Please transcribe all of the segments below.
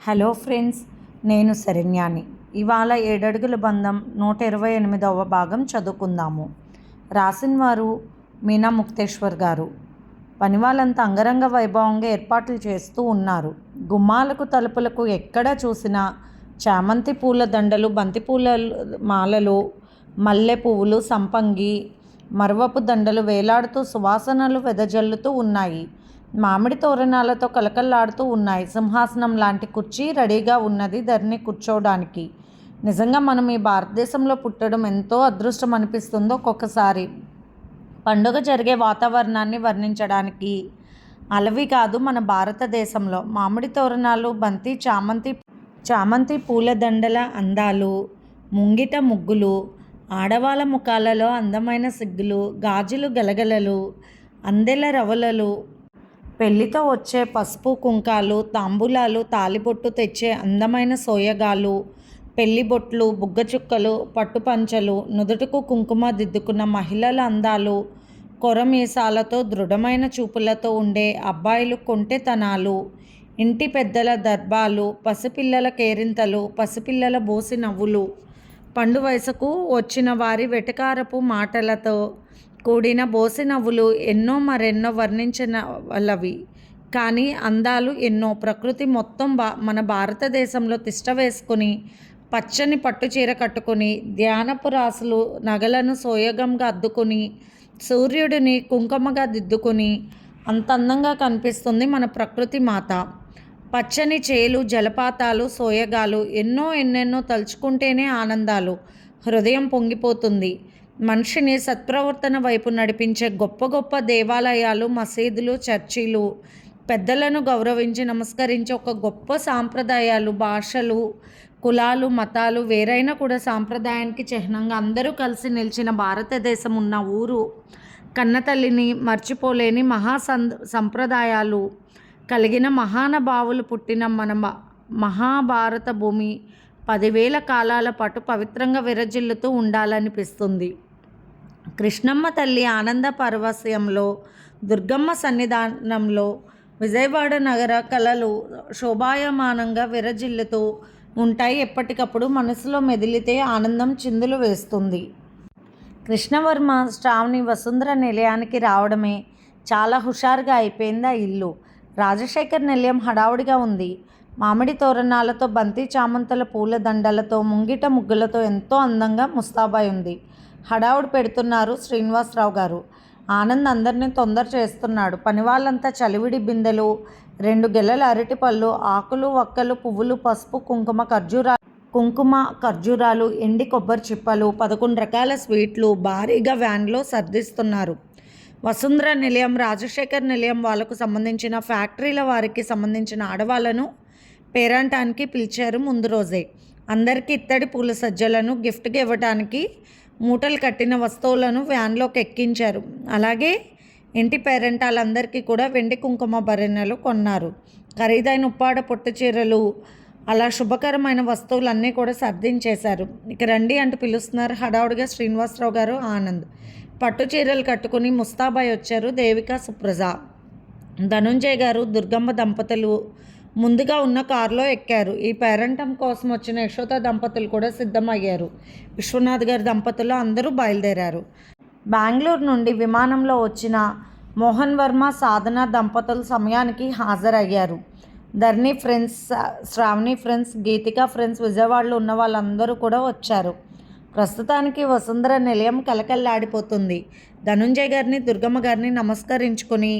Hello friends, నేను శరణ్యాని. ఇవాళ ఏడడుగుల బంధం 128వ భాగం చదువుకుందాము. రాసిన వారు మీనా ముక్తేశ్వర్ గారు. పని వాళ్ళంతా అంగరంగ వైభవంగా ఏర్పాట్లు చేస్తూ ఉన్నారు. గుమ్మాలకు తలుపులకు ఎక్కడ చూసినా చామంతి పూల దండలు, బంతిపూల మాలలు, మల్లె పువ్వులు, సంపంగి, మరవపు దండలు వేలాడుతూ సువాసనలు వెదజల్లుతూ ఉన్నాయి. మామిడి తోరణాలతో కలకల్లాడుతూ ఉన్నాయి. సింహాసనం లాంటి కుర్చీ రెడీగా ఉన్నది ధరణి కూర్చోవడానికి. నిజంగా మనం ఈ భారతదేశంలో పుట్టడం ఎంతో అదృష్టం అనిపిస్తుందో ఒక్కొక్కసారి. పండుగ జరిగే వాతావరణాన్ని వర్ణించడానికి అలవి కాదు మన భారతదేశంలో. మామిడి తోరణాలు, బంతి, చామంతి పూలదండల అందాలు, ముంగిట ముగ్గులు, ఆడవాళ్ళ ముఖాలలో అందమైన సిగ్గులు, గాజులు గలగలలు, అందెల రవలలు, పెళ్లితో వచ్చే పసుపు కుంకాలు, తాంబూలాలు, తాలిబొట్టు తెచ్చే అందమైన సోయగాలు, పెళ్లిబొట్లు, బుగ్గచుక్కలు, పట్టుపంచలు, నుదుటికు కుంకుమ దిద్దుకున్న మహిళల అందాలు, కొరమీసాలతో దృఢమైన చూపులతో ఉండే అబ్బాయిలు కొంటెతనాలు, ఇంటి పెద్దల దర్బాలు, పసిపిల్లల కేరింతలు, పసిపిల్లల బోసి నవ్వులు, పండు వయసుకు వచ్చిన వారి వెటకారపు మాటలతో కూడిన బోసి నవ్వులు ఎన్నో మరెన్నో వర్ణించవలవి. కానీ అందాలు ఎన్నో. ప్రకృతి మొత్తం మన భారతదేశంలో తిష్ట వేసుకుని, పచ్చని పట్టుచీర కట్టుకుని, ధ్యానపు రాసులు నగలను సోయగంగా అద్దుకుని, సూర్యుడిని కుంకుమగా దిద్దుకుని అంత అందంగా కనిపిస్తుంది మన ప్రకృతి మాత. పచ్చని చేలు, జలపాతాలు, సోయగాలు ఎన్నెన్నో తలుచుకుంటేనే ఆనందాలు. హృదయం పొంగిపోతుంది. మనిషిని సత్ప్రవర్తన వైపు నడిపించే గొప్ప గొప్ప దేవాలయాలు, మసీదులు, చర్చిలు, పెద్దలను గౌరవించి నమస్కరించే ఒక గొప్ప సాంప్రదాయాలు, భాషలు, కులాలు, మతాలు వేరైనా కూడా సాంప్రదాయానికి చిహ్నంగా అందరూ కలిసి నిలిచిన భారతదేశం ఉన్న ఊరు. కన్నతల్లిని మర్చిపోలేని సంప్రదాయాలు కలిగిన మహానుభావులు పుట్టిన మన మహాభారత భూమి 10,000 కాలాల పాటు పవిత్రంగా విరజిల్లుతూ ఉండాలనిపిస్తుంది. కృష్ణమ్మ తల్లి ఆనంద పరవశయంలో, దుర్గమ్మ సన్నిధానంలో విజయవాడ నగర కళలు శోభాయమానంగా విరజిల్లుతూ ఉంటాయి. ఎప్పటికప్పుడు మనసులో మెదిలితే ఆనందం చిందులు వేస్తుంది. కృష్ణవర్మ, శ్రావణి వసుంధర నిలయానికి రావడమే చాలా హుషారుగా అయిపోయింది ఆ ఇల్లు. రాజశేఖర్ నిలయం హడావుడిగా ఉంది. మామిడి తోరణాలతో, బంతి చామంతుల పూల దండలతో, ముంగిట ముగ్గులతో ఎంతో అందంగా ముస్తాబాయి ఉంది. హడావుడి పెడుతున్నారు శ్రీనివాసరావు గారు. ఆనంద్ అందరినీ తొందర చేస్తున్నాడు. పనివాళ్ళంతా చలివిడి బిందెలు, 2 గెలల అరటిపళ్ళు, ఆకులు, వక్కలు, పువ్వులు, పసుపు, కుంకుమ, ఖర్జూరాలు, ఎండి కొబ్బరి చిప్పలు, 11 రకాల స్వీట్లు భారీగా వ్యాన్లో సర్దిస్తున్నారు. వసుంధర నిలయం, రాజశేఖర్ నిలయం వాళ్ళకు సంబంధించిన ఫ్యాక్టరీల వారికి సంబంధించిన ఆడవాళ్లను పేరంటానికి పిలిచారు ముందు రోజే. అందరికీ ఇత్తడి పూల సజ్జలను గిఫ్ట్గా ఇవ్వడానికి మూటలు కట్టిన వస్తువులను వ్యాన్లోకి ఎక్కించారు. అలాగే ఇంటి పేరెంటాలందరికీ కూడా వెండి కుంకుమ భరణలు కొన్నారు. ఖరీదైన ఉప్పాడ పొట్టు చీరలు, అలా శుభకరమైన వస్తువులన్నీ కూడా సర్దించేశారు. ఇక రండి అంటూ పిలుస్తున్నారు హడావుడిగా శ్రీనివాసరావు గారు, ఆనంద్. పట్టు చీరలు కట్టుకుని ముస్తాబాయి వచ్చారు. దేవిక, సుప్రజ, ధనుంజయ్ గారు, దుర్గమ్మ దంపతులు ముందుగా ఉన్న కారులో ఎక్కారు. ఈ పేరంటం కోసం వచ్చిన యశోద దంపతులు కూడా సిద్ధమయ్యారు. విశ్వనాథ్ గారి దంపతులు అందరూ బయలుదేరారు. బెంగళూరు నుండి విమానంలో వచ్చిన మోహన్ వర్మ, సాధన దంపతులు సమయానికి హాజరయ్యారు. ధరణి ఫ్రెండ్స్, శ్రావణి ఫ్రెండ్స్, గీతిక ఫ్రెండ్స్, విజయవాడలో ఉన్న వాళ్ళందరూ కూడా వచ్చారు. ప్రస్తుతానికి వసుంధర నిలయం కలకల్లాడిపోతుంది. ధనుంజయ్ గారిని, దుర్గమ్మ గారిని నమస్కరించుకొని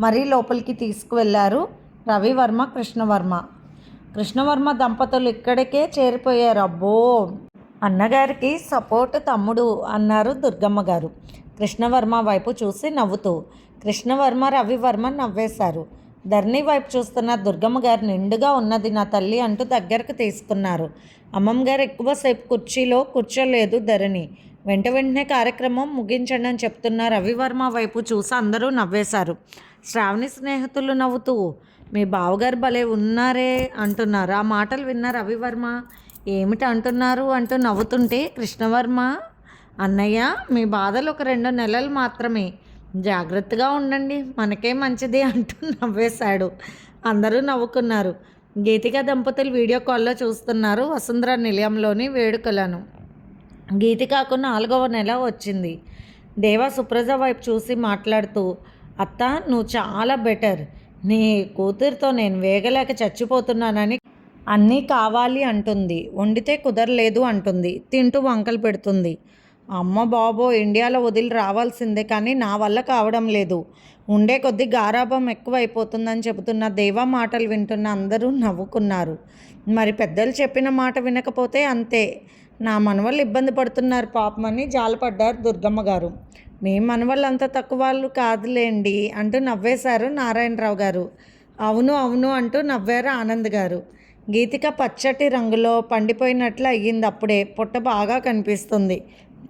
మరీ లోపలికి తీసుకువెళ్లారు రవివర్మ, కృష్ణవర్మ దంపతులు ఇక్కడికే చేరిపోయారు. అబ్బో, అన్నగారికి సపోర్ట్ తమ్ముడు అన్నారు దుర్గమ్మ గారు కృష్ణవర్మ వైపు చూసి నవ్వుతూ. కృష్ణవర్మ, రవివర్మ నవ్వేశారు. ధరణి వైపు చూస్తున్న దుర్గమ్మ గారు నిండుగా ఉన్నది నా తల్లి అంటూ దగ్గరకు తీసుకున్నారు. అమ్మమ్మ గారు ఎక్కువసేపు కుర్చీలో కూర్చోలేదు ధరణి. వెంటనే కార్యక్రమం ముగించండి అని చెప్తున్న రవివర్మ వైపు చూసి అందరూ నవ్వేశారు. శ్రావణి స్నేహితులు నవ్వుతూ మీ బావగారు భలే ఉన్నారే అంటున్నారు. ఆ మాటలు విన్న రవివర్మ ఏమిటి అంటున్నారు అంటూ నవ్వుతుంటే, కృష్ణవర్మ, అన్నయ్య మీ బాధలు ఒక 2 నెలలు మాత్రమే, జాగ్రత్తగా ఉండండి, మనకే మంచిది అంటూ నవ్వేశాడు. అందరూ నవ్వుకున్నారు. గీతిక దంపతులు వీడియో కాల్లో చూస్తున్నారు వసుంధర నిలయంలోని వేడుకలను. గీతికకు 4వ నెల వచ్చింది. దేవ సుప్రజ వైపు చూసి మాట్లాడుతూ, అత్త నువ్వు చాలా బెటర్, నీ కూతురితో నేను వేగలేక చచ్చిపోతున్నానని అన్నీ కావాలి అంటుంది, వండితే కుదరలేదు అంటుంది, తింటూ వంకలు పెడుతుంది. అమ్మ బాబో, ఇండియాలో వదిలి రావాల్సిందే కానీ నా వల్ల కావడం లేదు, ఉండే కొద్దీ గారాబం ఎక్కువైపోతుందని చెబుతున్న దేవా మాటలు వింటున్న అందరూ నవ్వుకున్నారు. మరి పెద్దలు చెప్పిన మాట వినకపోతే అంతే, నా మనవళ్ళు ఇబ్బంది పడుతున్నారు పాపమని జాలపడ్డారు దుర్గమ్మ గారు. మీ మనవళ్ళు అంత తక్కువ వాళ్ళు కాదులేండి అంటూ నవ్వేశారు నారాయణరావు గారు. అవును అవును అంటూ నవ్వారు ఆనంద్ గారు. గీతిక పచ్చటి రంగులో పండిపోయినట్లు అయ్యింది. అప్పుడే పొట్ట బాగా కనిపిస్తుంది,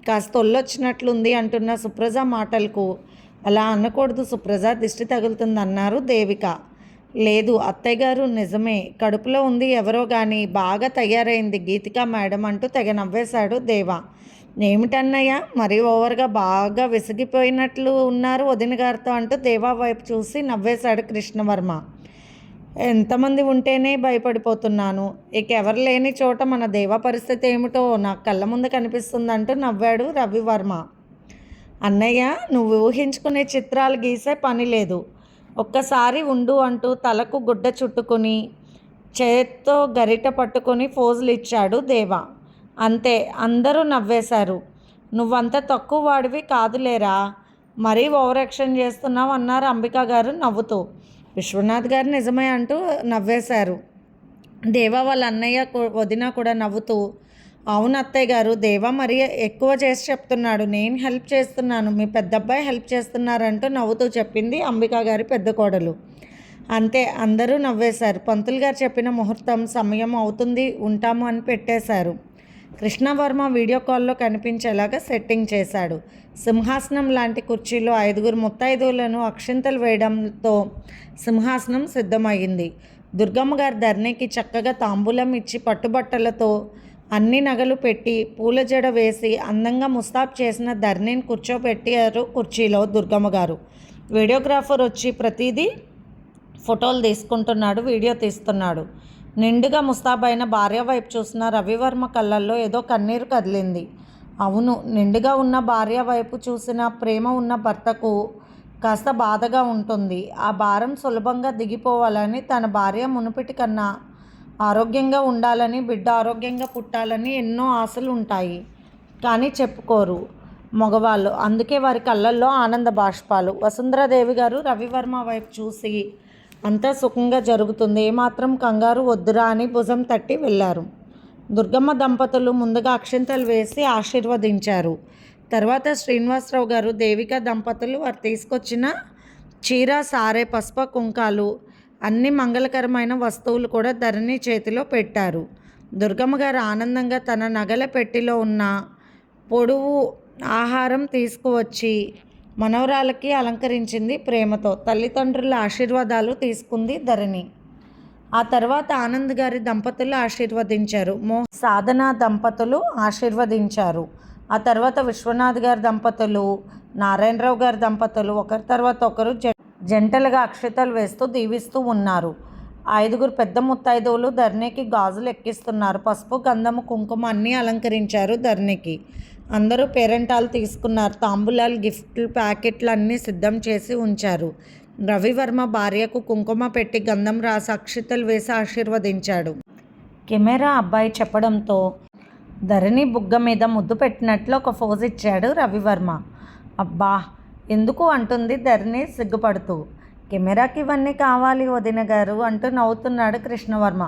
కాస్త ఒళ్ళొచ్చినట్లుంది అంటున్న సుప్రజ మాటలకు, అలా అనకూడదు సుప్రజ, దిష్టి తగులుతుంది అన్నారు దేవిక. లేదు అత్తయ్య గారు, నిజమే, కడుపులో ఉంది ఎవరో కానీ బాగా తయారైంది గీతిక మేడం అంటూ తెగ నవ్వేశాడు దేవా. ఏమిటన్నయ్య మరీ ఓవర్గా బాగా విసిగిపోయినట్లు ఉన్నారు వదిన గారితో అంటూ దేవా వైపు చూసి నవ్వేశాడు కృష్ణవర్మ. ఎంతమంది ఉంటేనే భయపడిపోతున్నాను, ఇక ఎవరు లేని చోట మన దేవా పరిస్థితి ఏమిటో నాకు కళ్ళ ముందు కనిపిస్తుందంటూ నవ్వాడు రవివర్మ. అన్నయ్య నువ్వు ఊహించుకునే చిత్రాలు గీసే పని లేదు, ఒక్కసారి ఉండు అంటూ తలకు గుడ్డ చుట్టుకుని చేత్తో గరిట పట్టుకొని ఫోజులు ఇచ్చాడు దేవా. అంతే, అందరూ నవ్వేశారు. నువ్వంత తక్కువ వాడివి కాదులేరా, మరీ ఓవర్ యాక్షన్ చేస్తున్నావు అన్నారు అంబికా గారు నవ్వుతూ. విశ్వనాథ్ గారు నిజమే అంటూ నవ్వేశారు. దేవా వాళ్ళ అన్నయ్య వదిన కూడా నవ్వుతూ, అవును అత్తయ్య గారు, దేవా మరీ ఎక్కువ చేసి చెప్తున్నాడు, నేను హెల్ప్ చేస్తున్నాను, మీ పెద్దబ్బాయి హెల్ప్ చేస్తున్నారంటూ నవ్వుతూ చెప్పింది అంబికా గారి పెద్ద కోడలు. అంతే, అందరూ నవ్వేశారు. పంతులు గారు చెప్పిన ముహూర్తం సమయం అవుతుంది, ఉంటాము అని పెట్టేశారు. కృష్ణవర్మ వీడియో కాల్లో కనిపించేలాగా సెట్టింగ్ చేశాడు. సింహాసనం లాంటి కుర్చీలో 5 ముత్తైదువులను అక్షింతలు వేయడంతో సింహాసనం సిద్ధమయ్యింది. దుర్గమ్మ గారి ధరణికి చక్కగా తాంబూలం ఇచ్చి పట్టుబట్టలతో అన్ని నగలు పెట్టి పూల జడ వేసి అందంగా ముస్తాబ్ చేసిన ధరణిని కూర్చోపెట్టారు కుర్చీలో దుర్గమ్మ గారు. వీడియోగ్రాఫర్ వచ్చి ప్రతిదీ ఫోటోలు తీసుకుంటున్నాడు, వీడియో తీస్తున్నాడు. నిండుగా ముస్తాబైన భార్య వైపు చూసిన రవివర్మ కళ్ళల్లో ఏదో కన్నీరు కదిలింది. అవును, నిండుగా ఉన్న భార్య వైపు చూసిన ప్రేమ ఉన్న భర్తకు కాస్త బాధగా ఉంటుంది. ఆ భారం సులభంగా దిగిపోవాలని, తన భార్య మునుపటి కన్నా ఆరోగ్యంగా ఉండాలని, బిడ్డ ఆరోగ్యంగా పుట్టాలని ఎన్నో ఆశలు ఉంటాయి, కానీ చెప్పుకోరు మగవాళ్ళు. అందుకే వారి కళ్ళల్లో ఆనంద బాష్పాలు. వసుంధరాదేవి గారు రవివర్మ వైపు చూసి, అంతా సుఖంగా జరుగుతుంది, ఏమాత్రం కంగారు వద్దురా అని భుజం తట్టి వెళ్ళారు. దుర్గమ్మ దంపతులు ముందుగా అక్షింతలు వేసి ఆశీర్వదించారు. తర్వాత శ్రీనివాసరావు గారు దేవిక దంపతులు వారు తీసుకొచ్చిన చీర, సారె, పసుపు, కుంకాలు అన్ని మంగళకరమైన వస్తువులు కూడా ధరణి చేతిలో పెట్టారు. దుర్గమ్మ గారు ఆనందంగా తన నగల పెట్టిలో ఉన్న పొడువు ఆహారం తీసుకువచ్చి మనవరాలకి అలంకరించింది ప్రేమతో. తల్లిదండ్రుల ఆశీర్వాదాలు తీసుకుంది ధరణి. ఆ తర్వాత ఆనంద్ గారి దంపతులు ఆశీర్వదించారు. సాధన దంపతులు ఆశీర్వదించారు. ఆ తర్వాత విశ్వనాథ్ గారి దంపతులు, నారాయణరావు గారి దంపతులు ఒకరి తర్వాత ఒకరు జంటలుగా అక్షతలు వేస్తూ దీవిస్తూ ఉన్నారు. 5 పెద్ద ముత్తైదువులు ధరణికి గాజులు ఎక్కిస్తున్నారు. పసుపు, గంధము, కుంకుమ అన్నీ అలంకరించారు ధరణికి. అందరూ పేరెంటాలు తీసుకున్నారు. తాంబూలాలు, గిఫ్ట్లు, ప్యాకెట్లు అన్నీ సిద్ధం చేసి ఉంచారు. రవివర్మ భార్యకు కుంకుమ పెట్టి గంధం రాసి అక్షతలు వేసి ఆశీర్వదించాడు. కెమెరా అబ్బాయి చెప్పడంతో ధరణి బుగ్గ మీద ముద్దు పెట్టినట్లు ఒక ఫోజ్ ఇచ్చాడు రవివర్మ. అబ్బా ఎందుకు అంటుంది ధరణి సిగ్గుపడుతూ. కెమెరాకి ఇవన్నీ కావాలి వదిన గారు అంటూ నవ్వుతున్నాడు కృష్ణవర్మ.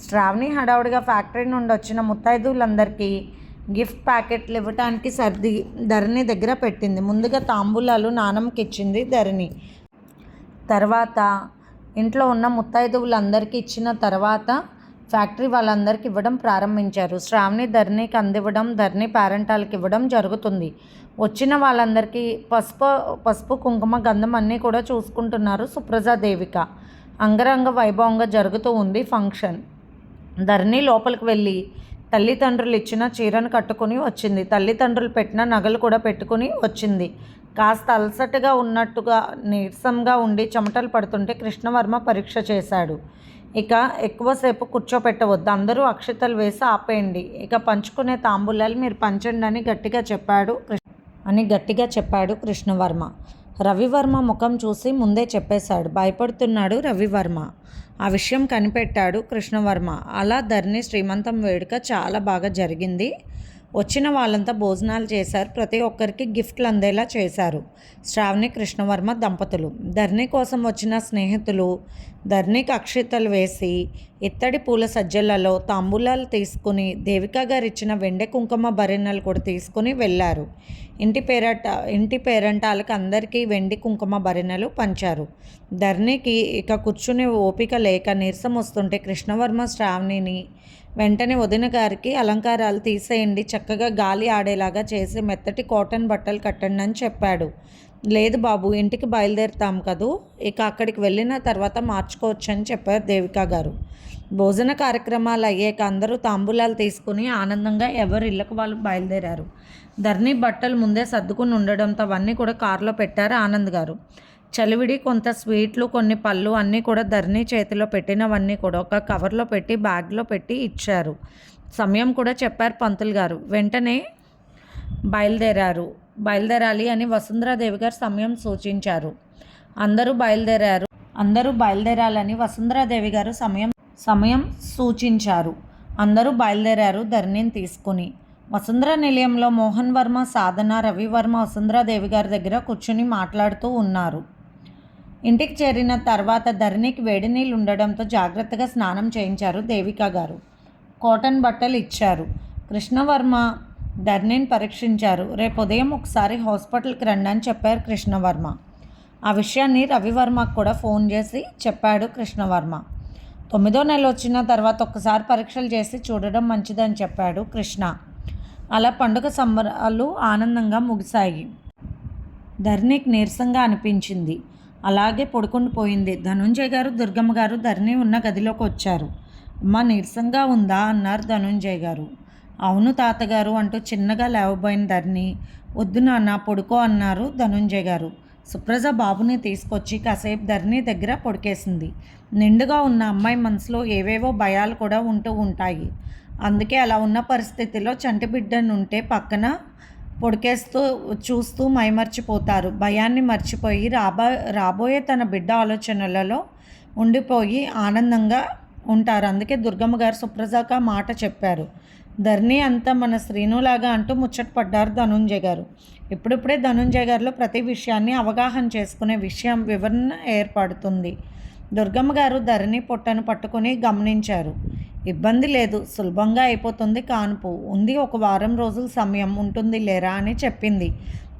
శ్రావణి హడావుడిగా ఫ్యాక్టరీ నుండి వచ్చిన ముత్తైదువులందరికీ గిఫ్ట్ ప్యాకెట్లు ఇవ్వటానికి సర్ది ధరణి దగ్గర పెట్టింది. ముందుగా తాంబూలాలు నానమ్మకి ఇచ్చింది ధరణి. తర్వాత ఇంట్లో ఉన్న ముత్తైదువులందరికీ ఇచ్చిన తర్వాత ఫ్యాక్టరీ వాళ్ళందరికీ ఇవ్వడం ప్రారంభించారు. శ్రావణి ధరణికి అందివ్వడం, ధరణి పేరెంటాలకి ఇవ్వడం జరుగుతుంది. వచ్చిన వాళ్ళందరికీ పసుపు, కుంకుమ, గంధం అన్నీ కూడా చూసుకుంటున్నారు సుప్రజా దేవిక. అంగరంగ వైభవంగా జరుగుతూ ఉంది ఫంక్షన్. ధరణి లోపలికి వెళ్ళి తల్లిదండ్రులు ఇచ్చిన చీరను కట్టుకుని వచ్చింది. తల్లిదండ్రులు పెట్టిన నగలు కూడా పెట్టుకుని వచ్చింది. కాస్త అలసటగా ఉన్నట్టుగా నీరసంగా ఉండి చెమటలు పడుతుంటే కృష్ణవర్మ పరీక్ష చేశాడు. ఇక ఎక్కువసేపు కూర్చోపెట్టవద్దు, అందరూ అక్షతలు వేసి ఆపేయండి, ఇక పంచుకునే తాంబూలాలు మీరు పంచండి అని గట్టిగా చెప్పాడు కృష్ణవర్మ. రవివర్మ ముఖం చూసి ముందే చెప్పేశాడు. భయపడుతున్నాడు రవివర్మ. ఆ విషయం కనిపెట్టాడు కృష్ణవర్మ. అలా ధరణి శ్రీమంతం వేడుక చాలా బాగా జరిగింది. వచ్చిన వాళ్ళంతా భోజనాలు చేశారు. ప్రతి ఒక్కరికి గిఫ్ట్లు అందేలా చేశారు శ్రావణి కృష్ణవర్మ దంపతులు. ధరణి కోసం వచ్చిన స్నేహితులు ధరణికి అక్షితలు వేసి ఇత్తడి పూల సజ్జలలో తాంబూలాలు తీసుకుని దేవికా గారు ఇచ్చిన వెండి కుంకుమ భరిణలు కూడా తీసుకుని వెళ్ళారు. ఇంటి పేరంటాలకు అందరికీ వెండి కుంకుమ భరిణలు పంచారు. ధరణికి ఇక కూర్చునే ఓపిక లేక నీరసం వస్తుంటే కృష్ణవర్మ శ్రావణిని వెంటనే వదిన గారికి అలంకారాలు తీసేయండి, చక్కగా గాలి ఆడేలాగా చేసి మెత్తటి కాటన్ బట్టలు కట్టండి అని చెప్పాడు. లేదు బాబు, ఇంటికి బయలుదేరుతాం కదూ, ఇక అక్కడికి వెళ్ళిన తర్వాత మార్చుకోవచ్చని చెప్పారు దేవికా గారు. భోజన కార్యక్రమాలు అయ్యాక అందరూ తాంబూలాలు తీసుకుని ఆనందంగా ఎవరి ఇళ్ళకు వాళ్ళు బయలుదేరారు. ధరణి బట్టలు ముందే సర్దుకుని ఉండడంతో అవన్నీ కూడా కారులో పెట్టారు ఆనంద్ గారు. చలివిడి, కొంత స్వీట్లు, కొన్ని పళ్ళు అన్నీ కూడా ధరణి చేతిలో పెట్టినవన్నీ కూడా ఒక కవర్లో పెట్టి బ్యాగ్లో పెట్టి ఇచ్చారు. సమయం కూడా చెప్పారు పంతులు గారు. వెంటనే బయలుదేరాలి అని వసుంధరాదేవి గారు సమయం సూచించారు. అందరూ బయలుదేరాలని వసుంధరాదేవి గారు సమయం సూచించారు. అందరూ బయలుదేరారు ధరణిని తీసుకుని. వసుంధర నిలయంలో మోహన్ వర్మ, సాధన, రవివర్మ వసుంధరాదేవి గారి దగ్గర కూర్చుని మాట్లాడుతూ ఉన్నారు. ఇంటికి చేరిన తర్వాత ధరణికి వేడి నీళ్ళు ఉండడంతో జాగ్రత్తగా స్నానం చేయించారు దేవికా గారు. కాటన్ బట్టలు ఇచ్చారు. కృష్ణవర్మ ధరణిని పరీక్షించారు. రేపు ఉదయం ఒకసారి హాస్పిటల్కి రండి అని చెప్పారు కృష్ణవర్మ. ఆ విషయాన్ని రవివర్మకు కూడా ఫోన్ చేసి చెప్పాడు కృష్ణవర్మ. 9వ నెల వచ్చిన తర్వాత ఒక్కసారి పరీక్షలు చేసి చూడడం మంచిదని చెప్పాడు కృష్ణ. అలా పండుగ సంబరాలు ఆనందంగా ముగిశాయి. ధరణికి నీరసంగా అనిపించింది. అలాగే పడుకుండిపోయింది. ధనుంజయ్ గారు, దుర్గమ్మ గారు ధరణి ఉన్న గదిలోకి వచ్చారు. అమ్మ నీరసంగా ఉందా అన్నారు ధనుంజయ్ గారు. అవును తాతగారు అంటూ చిన్నగా లేవబోయిన ధరణి, వద్దు నాన్న పడుకో అన్నారు ధనుంజయ్ గారు. సుప్రజ బాబుని తీసుకొచ్చి కాసేపు ధరణి దగ్గర పడుకేసింది. నిండుగా ఉన్న అమ్మాయి మనసులో ఏవేవో భయాలు కూడా ఉంటూ ఉంటాయి. అందుకే అలా ఉన్న పరిస్థితిలో చంటి బిడ్డనుంటే పక్కన పొడికేస్తూ చూస్తూ మైమర్చిపోతారు. భయాన్ని మర్చిపోయి రాబోయే తన బిడ్డ ఆలోచనలలో ఉండిపోయి ఆనందంగా ఉంటారు. అందుకే దుర్గమ్మ గారు సుప్రజాక మాట చెప్పారు. ధరణి అంతా మన శ్రీనులాగా అంటూ ముచ్చటపడ్డారు ధనుంజయ్ గారు. ఇప్పుడిప్పుడే ధనుంజయ్ గారిలో ప్రతి విషయాన్ని అవగాహన చేసుకునే వివరణ ఏర్పడుతుంది. దుర్గమ్మ గారు ధరణి పొట్టను పట్టుకుని గమనించారు. ఇబ్బంది లేదు, సులభంగా అయిపోతుంది, కాన్పు ఉంది, ఒక వారం రోజుల సమయం ఉంటుంది లేరా అని చెప్పింది.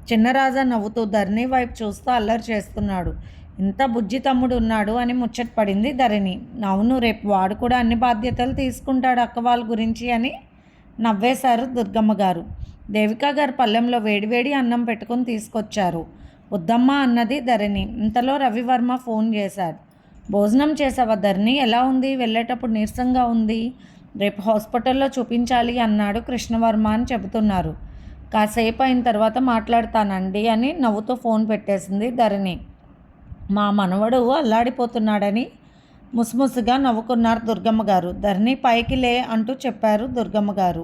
చిన్నరాజా నవ్వుతూ ధరణి వైపు చూస్తూ అల్లరి చేస్తున్నాడు. ఇంత బుజ్జి తమ్ముడు ఉన్నాడు అని ముచ్చటపడింది ధరణి. అవును, రేపు వాడు కూడా అన్ని బాధ్యతలు తీసుకుంటాడు అక్క వాళ్ళ గురించి అని నవ్వేశారు దుర్గమ్మ గారు. దేవికా గారు పళ్ళెంలో వేడివేడి అన్నం పెట్టుకుని తీసుకొచ్చారు. వద్దమ్మా అన్నది ధరణి. ఇంతలో రవివర్మ ఫోన్ చేశాడు. భోజనం చేసావా ధరణి? ఎలా ఉంది? వెళ్ళేటప్పుడు నీరసంగా ఉంది, రేపు హాస్పిటల్లో చూపించాలి అన్నాడు కృష్ణవర్మ అని చెబుతున్నారు. కాసేపు అయిన తర్వాత మాట్లాడతానండి అని నవ్వుతూ ఫోన్ పెట్టేసింది ధరణి. మా మనవడు అల్లాడిపోతున్నాడని ముసిముసిగా నవ్వుకున్నారు దుర్గమ్మ గారు. ధరణి పైకి లే అంటూ చెప్పారు దుర్గమ్మ గారు.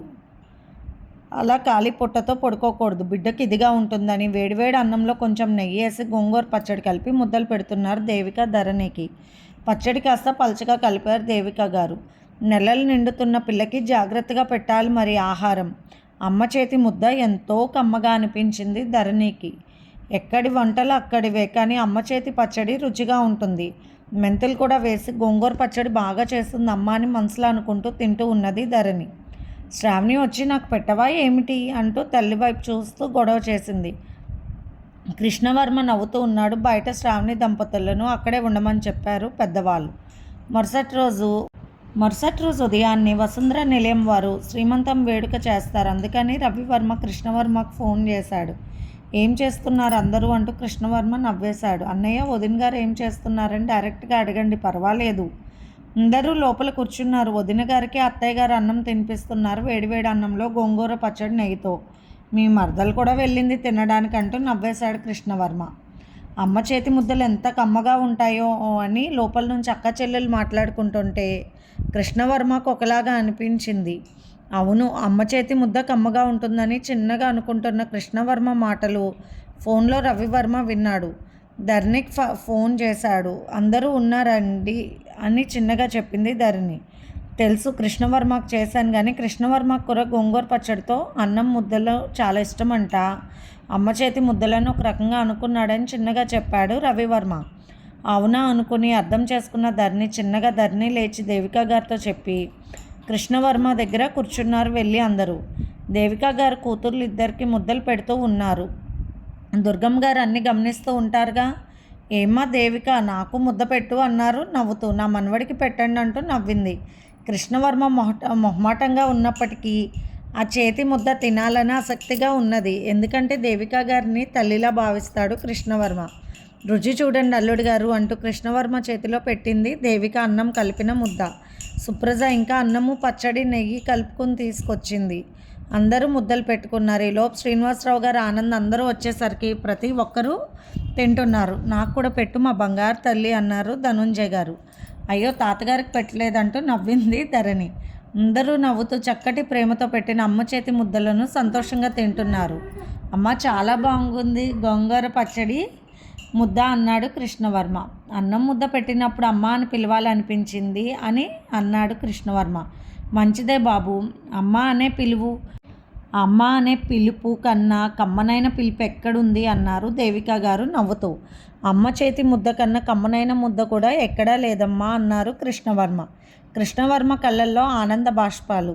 అలా ఖాళీ పొట్టతో పడుకోకూడదు, బిడ్డకి ఇదిగా ఉంటుందని వేడివేడి అన్నంలో కొంచెం నెయ్యి వేసి గోంగూర పచ్చడి కలిపి ముద్దలు పెడుతున్నారు దేవిక ధరణికి. పచ్చడి కాస్త పలచగా కలిపారు దేవిక గారు. నెలలు నిండుతున్న పిల్లకి జాగ్రత్తగా పెట్టాలి మరి ఆహారం. అమ్మ చేతి ముద్ద ఎంతో కమ్మగా అనిపించింది ధరణికి. ఎక్కడి వంటలు అక్కడివే, కానీ అమ్మ చేతి పచ్చడి రుచిగా ఉంటుంది. మెంతులు కూడా వేసి గోంగూర పచ్చడి బాగా చేస్తుంది అమ్మ అని మనసులో అనుకుంటూ తింటూ ఉన్నది ధరణి. శ్రావణి వచ్చి నాకు పెట్టవా ఏమిటి అంటూ తల్లి వైపు చూస్తూ గొడవ చేసింది. కృష్ణవర్మ నవ్వుతూ ఉన్నాడు. బయట శ్రావణి దంపతులను అక్కడే ఉండమని చెప్పారు పెద్దవాళ్ళు. మరుసటి రోజు ఉదయాన్నే వసుంధర నిలయం వారు శ్రీమంతం వేడుక చేస్తారు. అందుకని రవివర్మ కృష్ణవర్మకు ఫోన్ చేశాడు. ఏం చేస్తున్నారు అందరూ అంటూ కృష్ణవర్మ నవ్వేశాడు. అన్నయ్య, వదిన గారు ఏం చేస్తున్నారని డైరెక్ట్గా అడగండి, పర్వాలేదు. అందరూ లోపల కూర్చున్నారు. వదిన గారికి అత్తయ్య గారు అన్నం తినిపిస్తున్నారు, వేడివేడి అన్నంలో గోంగూర పచ్చడి నెయ్యితో. మీ మరదలు కూడా వెళ్ళింది తినడానికంటూ నవ్వేశాడు కృష్ణవర్మ. అమ్మ చేతి ముద్దలు ఎంత కమ్మగా ఉంటాయో అని లోపల నుంచి అక్క చెల్లెలు మాట్లాడుకుంటుంటే కృష్ణవర్మకు ఒకలాగా అనిపించింది. అవును, అమ్మ చేతి ముద్ద కమ్మగా ఉంటుందని చిన్నగా అనుకుంటున్న కృష్ణవర్మ మాటలు ఫోన్లో రవివర్మ విన్నాడు. ధరణికి ఫోన్ చేశాడు. అందరూ ఉన్నారండి అని చిన్నగా చెప్పింది ధరణి. తెలుసు, కృష్ణవర్మకు చేశాను, కానీ కృష్ణవర్మకు కూర గోంగూర పచ్చడితో అన్నం ముద్దలు చాలా ఇష్టమంట. అమ్మ చేతి ముద్దలను ఒక రకంగా అనుకున్నాడని చిన్నగా చెప్పాడు రవివర్మ. అవునా అనుకుని అర్థం చేసుకున్న ధరణి లేచి దేవికా గారితో చెప్పి కృష్ణవర్మ దగ్గర కూర్చున్నారు. వెళ్ళి అందరూ దేవికా గారు కూతుర్లు ఇద్దరికి ముద్దలు పెడుతూ ఉన్నారు. దుర్గమ్మ గారు అన్నీ గమనిస్తూ ఉంటారుగా. ఏమ్మా దేవిక, నాకు ముద్ద పెట్టు అన్నారు నవ్వుతూ. నా మనవడికి పెట్టండి అంటూ నవ్వింది. కృష్ణవర్మ మొహమాటంగా ఉన్నప్పటికీ ఆ చేతి ముద్ద తినాలని ఆసక్తిగా ఉన్నది. ఎందుకంటే దేవికా గారిని తల్లిలా భావిస్తాడు కృష్ణవర్మ. రుచి చూడండి అల్లుడు గారు అంటూ కృష్ణవర్మ చేతిలో పెట్టింది దేవిక అన్నం కలిపిన ముద్ద. సుప్రజ ఇంకా అన్నము పచ్చడి నెయ్యి కలుపుకొని తీసుకొచ్చింది. అందరూ ముద్దలు పెట్టుకున్నారు. ఈలోపు శ్రీనివాసరావు గారు ఆనంద్ అందరూ వచ్చేసరికి ప్రతి ఒక్కరూ తింటున్నారు. నాకు కూడా పెట్టు మా బంగారు తల్లి అన్నారు ధనుంజయ్ గారు. అయ్యో, తాతగారికి పెట్టలేదంటూ నవ్వింది ధరణి. అందరూ నవ్వుతూ చక్కటి ప్రేమతో పెట్టిన అమ్మ చేతి ముద్దలను సంతోషంగా తింటున్నారు. అమ్మ చాలా బాగుంది గోంగూర పచ్చడి ముద్ద అన్నాడు కృష్ణవర్మ. అన్నం ముద్ద పెట్టినప్పుడు అమ్మ అని పిలవాలనిపించింది అని అన్నాడు కృష్ణవర్మ. మంచిదే బాబు, అమ్మ అనే పిలువు. అమ్మ అనే పిలుపు కన్నా కమ్మనైన పిలుపు ఎక్కడుంది అన్నారు దేవికా గారు నవ్వుతూ. అమ్మ చేతి ముద్ద కన్నా కమ్మనైన ముద్ద కూడా ఎక్కడా లేదమ్మా అన్నారు కృష్ణవర్మ. కృష్ణవర్మ కళ్ళల్లో ఆనంద బాష్పాలు.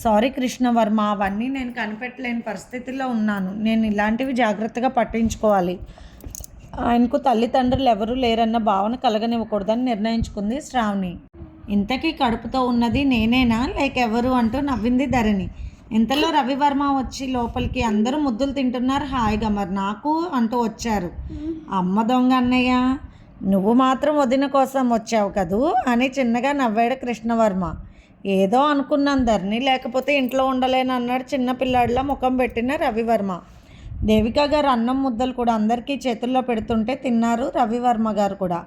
సారీ కృష్ణవర్మ, అవన్నీ నేను కనిపెట్టలేని పరిస్థితిలో ఉన్నాను. నేను ఇలాంటివి జాగ్రత్తగా పట్టించుకోవాలి. ఆయనకు తల్లిదండ్రులు ఎవరూ లేరన్న భావన కలగనివ్వకూడదని నిర్ణయించుకుంది శ్రావణి. ఇంతకీ కడుపుతో ఉన్నది నేనేనా లేక ఎవరు అంటూ నవ్వింది ధరణి. ఇంతలో రవివర్మ వచ్చి లోపలికి అందరూ ముద్దులు తింటున్నారు హాయిగా. మరి నాకు అంటూ వచ్చారు. అమ్మ దొంగ అన్నయ్య, నువ్వు మాత్రం వదిన కోసం వచ్చావు కదూ అని చిన్నగా నవ్వాడు కృష్ణవర్మ. ఏదో అనుకున్నాను ధరణి, లేకపోతే ఇంట్లో ఉండలేను అన్నాడు చిన్నపిల్లాడిలా ముఖం పెట్టిన రవివర్మ. దేవికా గారు అన్నం ముద్దలు కూడా అందరికీ చేతుల్లో పెడుతుంటే తిన్నారు రవివర్మ గారు కూడా.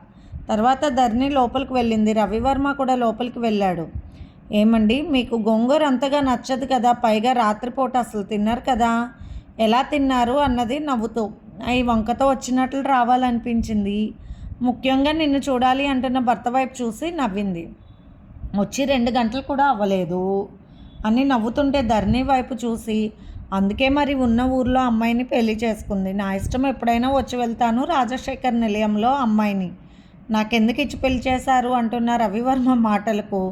తర్వాత ధరణి లోపలికి వెళ్ళింది. రవివర్మ కూడా లోపలికి వెళ్ళాడు. ఏమండి, మీకు గోంగూర అంతగా నచ్చదు కదా, పైగా రాత్రిపూట అసలు తిన్నారు కదా, ఎలా తిన్నారు అన్నది నవ్వుతూ. ఈ వంకతో వచ్చినట్లు రావాలనిపించింది. ముఖ్యంగా నిన్ను చూడాలి అంటున్న భర్త వైపు చూసి నవ్వింది. వచ్చి 2 గంటలు కూడా అవ్వలేదు అని నవ్వుతుంటే ధరణి వైపు చూసి, అందుకే మరి ఉన్న ఊర్లో అమ్మాయిని పెళ్లి చేసుకుంది. నా ఇష్టం, ఎప్పుడైనా వచ్చి వెళ్తాను రాజశేఖర్ నిలయంలో అమ్మాయిని. నాకెందుకు ఇచ్చి పెళ్లి చేశారు అంటున్న రవివర్మ మాటలకు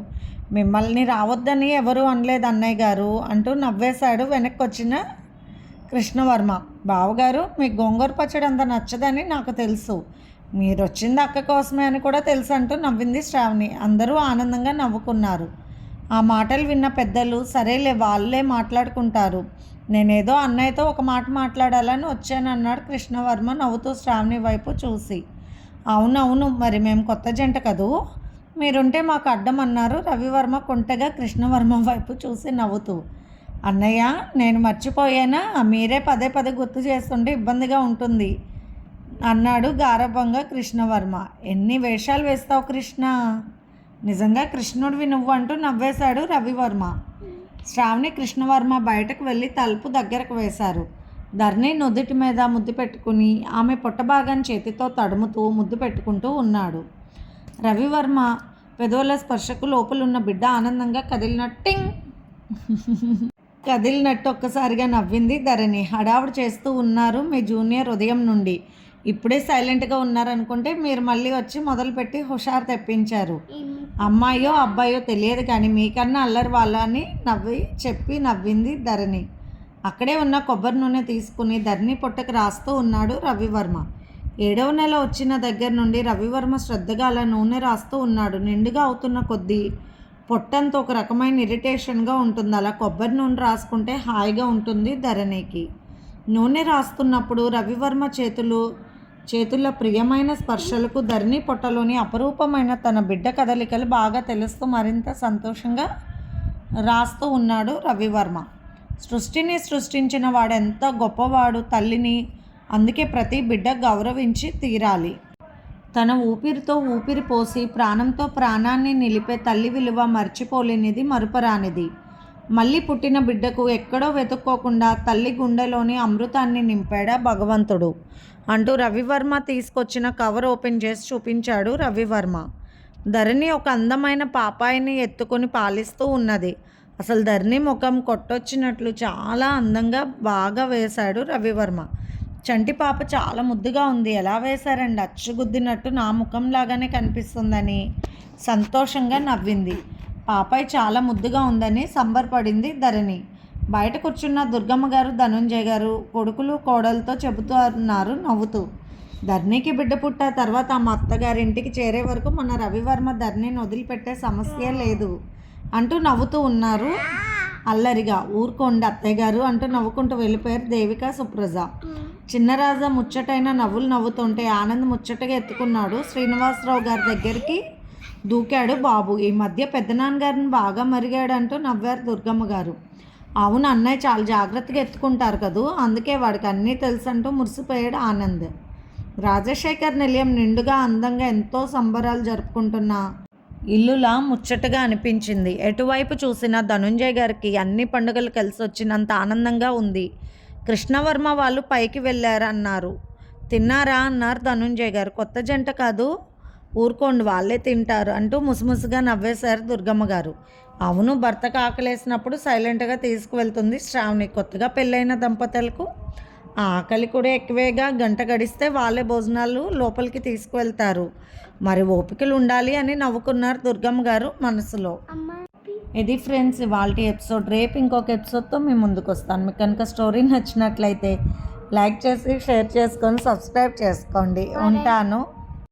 మిమ్మల్ని రావద్దని ఎవరు అనలేదు అన్నయ్య గారు అంటూ నవ్వేశాడు వెనక్కి వచ్చిన కృష్ణవర్మ. బావగారు, మీకు గోంగూర పచ్చడి అంత నచ్చదని నాకు తెలుసు, మీరు వచ్చింది అక్క కోసమే అని కూడా తెలుసు అంటూ నవ్వింది శ్రావణి. అందరూ ఆనందంగా నవ్వుకున్నారు. ఆ మాటలు విన్న పెద్దలు, సరేలే వాళ్ళే మాట్లాడుకుంటారు, నేనేదో అన్నయ్యతో ఒక మాట మాట్లాడాలని వచ్చాను అన్నాడు కృష్ణవర్మ నవ్వుతూ శ్రావణి వైపు చూసి. అవునవును, మరి మేము కొత్త జంట కదూ, మీరుంటే మాకు అడ్డం అన్నారు రవివర్మ కొంటగా కృష్ణవర్మ వైపు చూసి నవ్వుతూ. అన్నయ్య, నేను మర్చిపోయానా, మీరే పదే పదే గుర్తు చేస్తుంటే ఇబ్బందిగా ఉంటుంది అన్నాడు గారభంగా కృష్ణవర్మ. ఎన్ని వేషాలు వేస్తావు కృష్ణ, నిజంగా కృష్ణుడివి నువ్వు అంటూ నవ్వేశాడు రవివర్మ. శ్రావణి కృష్ణవర్మ బయటకు వెళ్ళి తలుపు దగ్గరకు వేశారు. ధరణి నుదుటి మీద ముద్దు పెట్టుకుని ఆమె పుట్టభాగాన్ని చేతితో తడుముతూ ముద్దు పెట్టుకుంటూ ఉన్నాడు. రవివర్మ పెదవుల స్పర్శకు లోపలున్న బిడ్డ ఆనందంగా కదిలినట్టు ఒక్కసారిగా నవ్వింది ధరణి. హడావుడు చేస్తూ ఉన్నారు మీ జూనియర్ ఉదయం నుండి, ఇప్పుడే సైలెంట్గా ఉన్నారనుకుంటే మీరు మళ్ళీ వచ్చి మొదలుపెట్టి హుషారు తెప్పించారు. అమ్మాయో అబ్బాయో తెలియదు, కానీ మీకన్నా అల్లరి వాళ్ళ అని నవ్వింది ధరణి. అక్కడే ఉన్న కొబ్బరి నూనె తీసుకుని ధరణి పొట్టకు రాస్తూ ఉన్నాడు రవివర్మ. 7వ నెల వచ్చిన దగ్గర నుండి రవివర్మ శ్రద్ధగా అలా నూనె రాస్తూ ఉన్నాడు. నిండుగా అవుతున్న కొద్దీ పొట్టంతో ఒక రకమైన ఇరిటేషన్గా ఉంటుంది. అలా కొబ్బరి నూనె రాసుకుంటే హాయిగా ఉంటుంది ధరణికి. నూనె రాస్తున్నప్పుడు రవివర్మ చేతుల్లో ప్రియమైన స్పర్శలకు ధరణి పొట్టలోని అపరూపమైన తన బిడ్డ కదలికలు బాగా తెలుస్తూ మరింత సంతోషంగా రాస్తూ ఉన్నాడు రవివర్మ. సృష్టిని సృష్టించిన వాడెంత గొప్పవాడు, తల్లిని అందుకే ప్రతి బిడ్డ గౌరవించి తీరాలి. తన ఊపిరితో ఊపిరి పోసి ప్రాణంతో ప్రాణాన్ని నిలిపే తల్లి విలువ మర్చిపోలేనిది, మరుపరానిది. మళ్ళీ పుట్టిన బిడ్డకు ఎక్కడో వెతుక్కోకుండా తల్లి గుండెలోని అమృతాన్ని నింపాడా భగవంతుడు అంటూ రవివర్మ తీసుకొచ్చిన కవర్ ఓపెన్ చేసి చూపించాడు రవివర్మ. ధరణి ఒక అందమైన పాపాయిని ఎత్తుకొని పాలిస్తూ ఉన్నది. అసలు ధరణి ముఖం కొట్టొచ్చినట్లు చాలా అందంగా బాగా వేశాడు రవివర్మ. చంటి పాప చాలా ముద్దుగా ఉంది. ఎలా వేశారండి, అచ్చుగుద్దినట్టు నా ముఖంలాగానే కనిపిస్తుందని సంతోషంగా నవ్వింది. పాపాయి చాలా ముద్దుగా ఉందని సంబరపడింది ధరణి. బయట కూర్చున్న దుర్గమ్మ గారు, ధనుంజయ్ గారు కొడుకులు కోడలతో చెబుతున్నారు నవ్వుతూ. ధరణికి బిడ్డ పుట్ట తర్వాత మా అత్తగారింటికి చేరే వరకు మన రవివర్మ ధరణిని వదిలిపెట్టే సమస్య లేదు అంటూ నవ్వుతూ ఉన్నారు అల్లరిగా. ఊరుకోండి అత్తయ్య గారు అంటూ నవ్వుకుంటూ వెళ్ళిపోయారు దేవిక, సుప్రజ. చిన్నరాజా ముచ్చటైన నవ్వులు నవ్వుతుంటే ఆనంద్ ముచ్చటగా ఎత్తుకున్నాడు. శ్రీనివాసరావు గారి దగ్గరికి దూకాడు బాబు. ఈ మధ్య పెద్దనాన్నగారిని బాగా మరిగాడంటూ నవ్వారు దుర్గమ్మ గారు. అవును, అన్నయ్య చాలా జాగ్రత్తగా ఎత్తుకుంటారు కదూ, అందుకే వాడికి అన్నీ తెలుసు అంటూ మురిసిపోయాడు ఆనంద్. రాజశేఖర్ నిలయం నిండుగా అందంగా ఎంతో సంబరాలు జరుపుకుంటున్న ఇల్లులా ముచ్చటగా అనిపించింది. ఎటువైపు చూసినా ధనుంజయ్ గారికి అన్ని పండుగలు కలిసి వచ్చినంత ఆనందంగా ఉంది. కృష్ణవర్మ వాళ్ళు పైకి వెళ్ళారన్నారు. తిన్నారా అన్నారు ధనుంజయ్ గారు. కొత్త జంట కాదు, ఊరుకోండి వాళ్ళే తింటారు అంటూ ముసుముసుగా నవ్వేశారు దుర్గమ్మ గారు. అవును, భర్తకు ఆకలేసినప్పుడు సైలెంట్గా తీసుకువెళ్తుంది శ్రావణి. కొత్తగా పెళ్ళైన దంపతులకు ఆకలి కూడా ఎక్కువేగా. గంట గడిస్తే వాళ్ళే భోజనాలు లోపలికి తీసుకువెళ్తారు. మరి ఓపికలు ఉండాలి అని నవ్వుకున్నారు దుర్గమ్మ గారు మనసులో. ఇది ఫ్రెండ్స్ ఇవాల్టి ఎపిసోడ్. రేపు ఇంకొక ఎపిసోడ్తో మీ ముందుకు వస్తాను. మీకు కనుక స్టోరీ నచ్చినట్లయితే లైక్ చేసి షేర్ చేసుకొని సబ్స్క్రైబ్ చేసుకోండి. ఉంటాను.